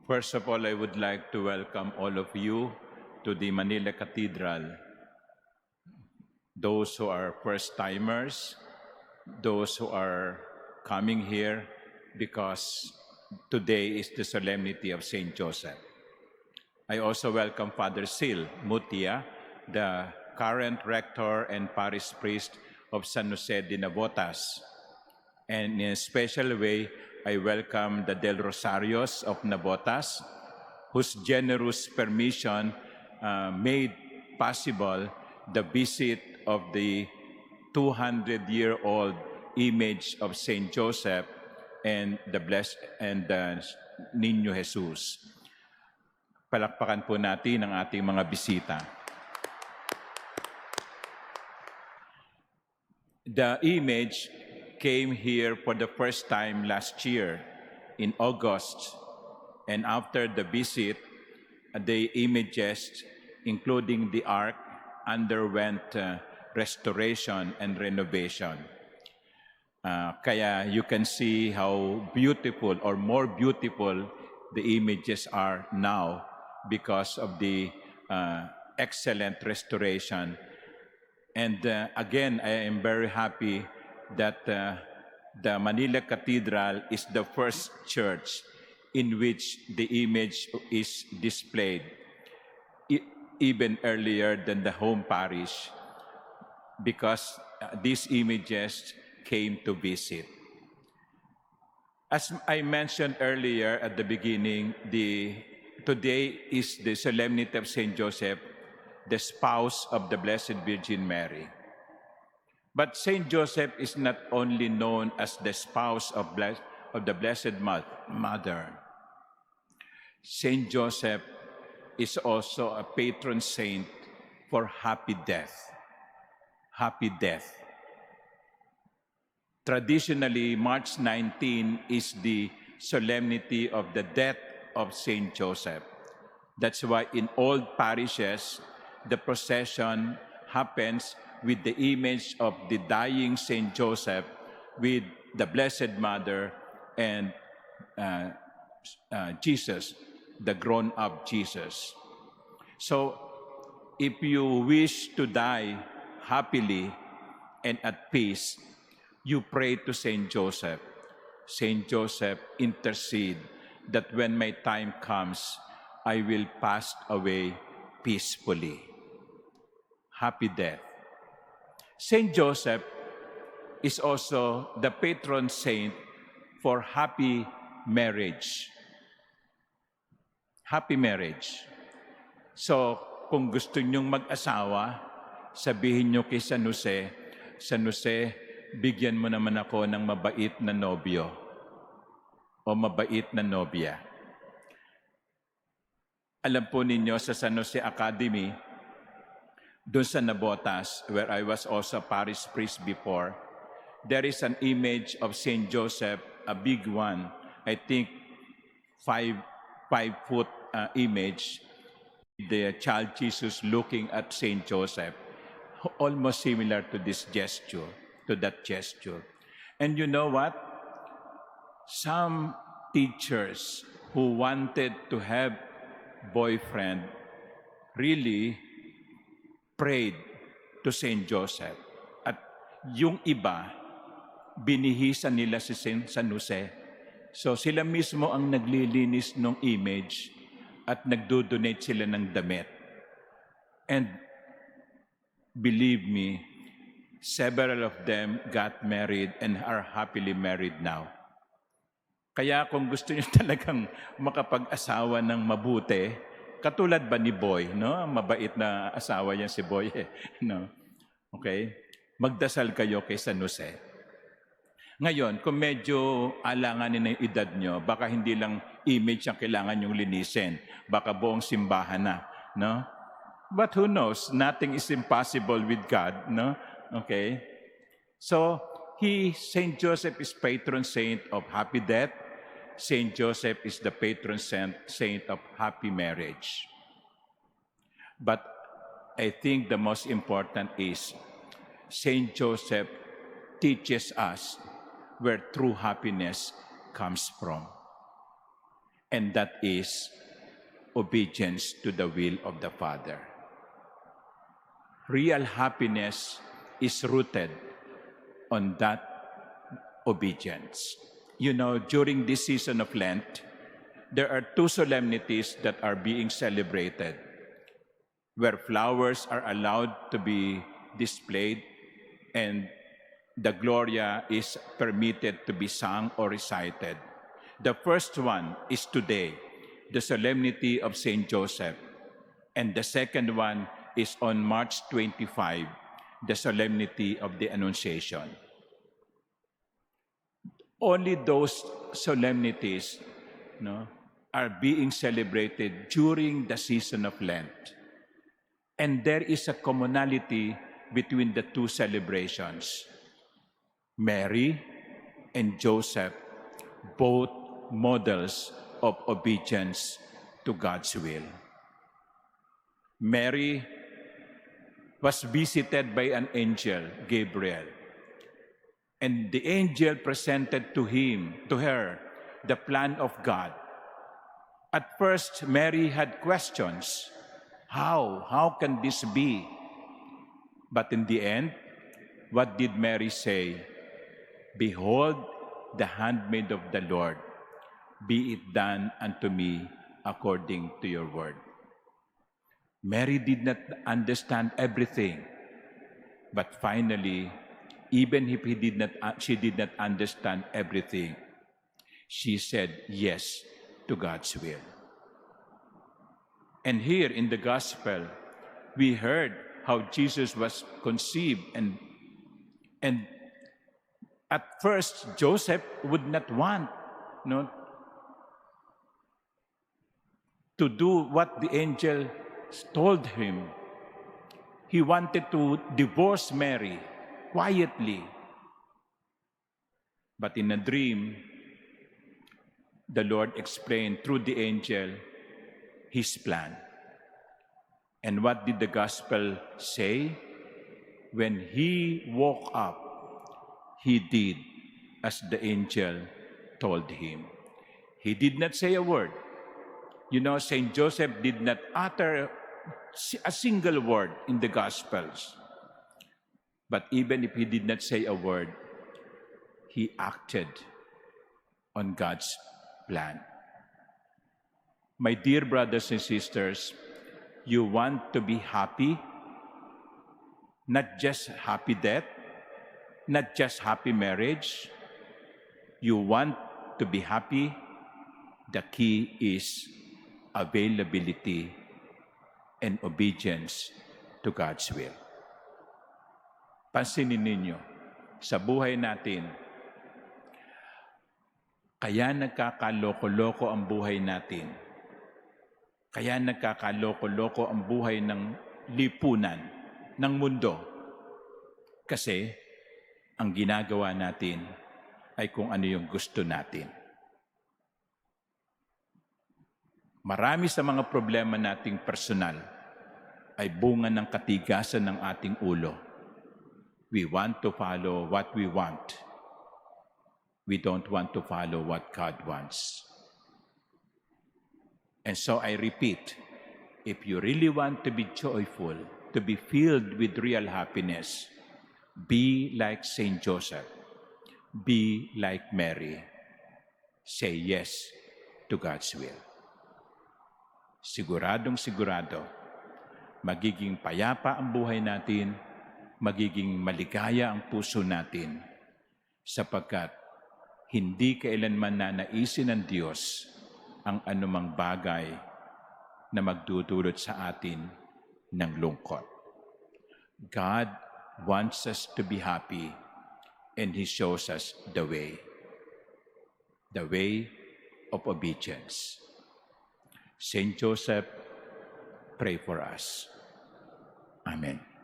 First of all, I would like to welcome all of you to the Manila Cathedral. Those who are first-timers, those who are coming here because today is the solemnity of St. Joseph. I also welcome Father Sil Mutia, the current rector and parish priest of San Jose de Navotas. And in a special way, I welcome the Del Rosarios of Navotas, whose generous permission made possible the visit of the 200-year-old image of Saint Joseph and the Blessed and the Niño Jesus. Palakpakan po natin ang ating mga bisita. The image came here for the first time last year in August, and after the visit, the images, including the ark, underwent restoration and renovation. Kaya you can see how beautiful or more beautiful the images are now because of the excellent restoration. And again, I am very happy that the Manila Cathedral is the first church in which the image is displayed, even earlier than the home parish, because these images came to visit. As I mentioned earlier at the beginning, today is the solemnity of St. Joseph, the spouse of the Blessed Virgin Mary. But St. Joseph is not only known as the spouse of the Blessed Mother. St. Joseph is also a patron saint for happy death. Happy death. Traditionally, March 19 is the solemnity of the death of St. Joseph. That's why in old parishes, the procession happens with the image of the dying St. Joseph with the Blessed Mother and Jesus, the grown-up Jesus. So, if you wish to die happily and at peace, you pray to St. Joseph. St. Joseph, intercede that when my time comes, I will pass away peacefully. Happy death. St. Joseph is also the patron saint for happy marriage. Happy marriage. So, kung gusto nyong mag-asawa, sabihin nyo kay San Jose, bigyan mo naman ako ng mabait na nobyo o mabait na nobya. Alam po ninyo sa San Jose Academy, doon sa Navotas, where I was also parish priest before, there is an image of St. Joseph, a big one, I think 5-foot image, the child Jesus looking at St. Joseph, almost similar to this gesture, to that gesture. And you know what? Some teachers who wanted to have boyfriend really prayed to St. Joseph. At yung iba, binihisan nila si San Jose. So sila mismo ang naglilinis ng image at nagdo-donate sila ng damit. And believe me, several of them got married and are happily married now. Kaya kung gusto niyo talagang makapag-asawa ng mabuti, katulad ba ni Boy, no? Mabait na asawa yan si Boy, no? Okay? Magdasal kayo kay San Jose. Ngayon, kung medyo alanganin na yung edad nyo, baka hindi lang image ang kailangan yung linisin. Baka buong simbahan na, no? But who knows? Nothing is impossible with God, no? Okay? So, Saint Joseph is patron saint of happy death. Saint Joseph is the patron saint of happy marriage. But I think the most important is Saint Joseph teaches us where true happiness comes from. and that is obedience to the will of the Father. Real happiness is rooted on that obedience. You know, during this season of Lent, there are two solemnities that are being celebrated where flowers are allowed to be displayed and the Gloria is permitted to be sung or recited. The first one is today, the Solemnity of Saint Joseph. And the second one is on March 25, the Solemnity of the Annunciation. Only those solemnities are being celebrated during the season of Lent. And there is a commonality between the two celebrations. Mary and Joseph, both models of obedience to God's will. Mary was visited by an angel, Gabriel, and the angel presented to her, the plan of God. At first, Mary had questions. How can this be? But in the end, what did Mary say? Behold, the handmaid of the Lord, be it done unto me according to your word. Mary did not understand everything, but finally, even if she did not understand everything, she said yes to God's will. And here in the gospel, we heard how Jesus was conceived and at first Joseph would not want to do what the angel told him. He wanted to divorce Mary quietly. But in a dream, the Lord explained through the angel his plan. And what did the gospel say? When he woke up, he did as the angel told him. He did not say a word. You know, Saint Joseph did not utter a single word in the Gospels. But even if he did not say a word, he acted on God's plan. My dear brothers and sisters, you want to be happy? Not just happy death, not just happy marriage. You want to be happy? The key is availability and obedience to God's will. Pansinin ninyo, sa buhay natin, kaya nagkakaloko-loko ang buhay natin. Kaya nagkakaloko-loko ang buhay ng lipunan, ng mundo. Kasi ang ginagawa natin ay kung ano yung gusto natin. Marami sa mga problema nating personal ay bunga ng katigasan ng ating ulo. We want to follow what we want. We don't want to follow what God wants. And so I repeat, if you really want to be joyful, to be filled with real happiness, be like Saint Joseph. Be like Mary. Say yes to God's will. Siguradong sigurado, magiging payapa ang buhay natin, magiging maligaya ang puso natin, sapagkat hindi kailanman nanaisin ng Diyos ang anumang bagay na magdudulot sa atin ng lungkot. God wants us to be happy, and He shows us the way of obedience. Saint Joseph, pray for us. Amen.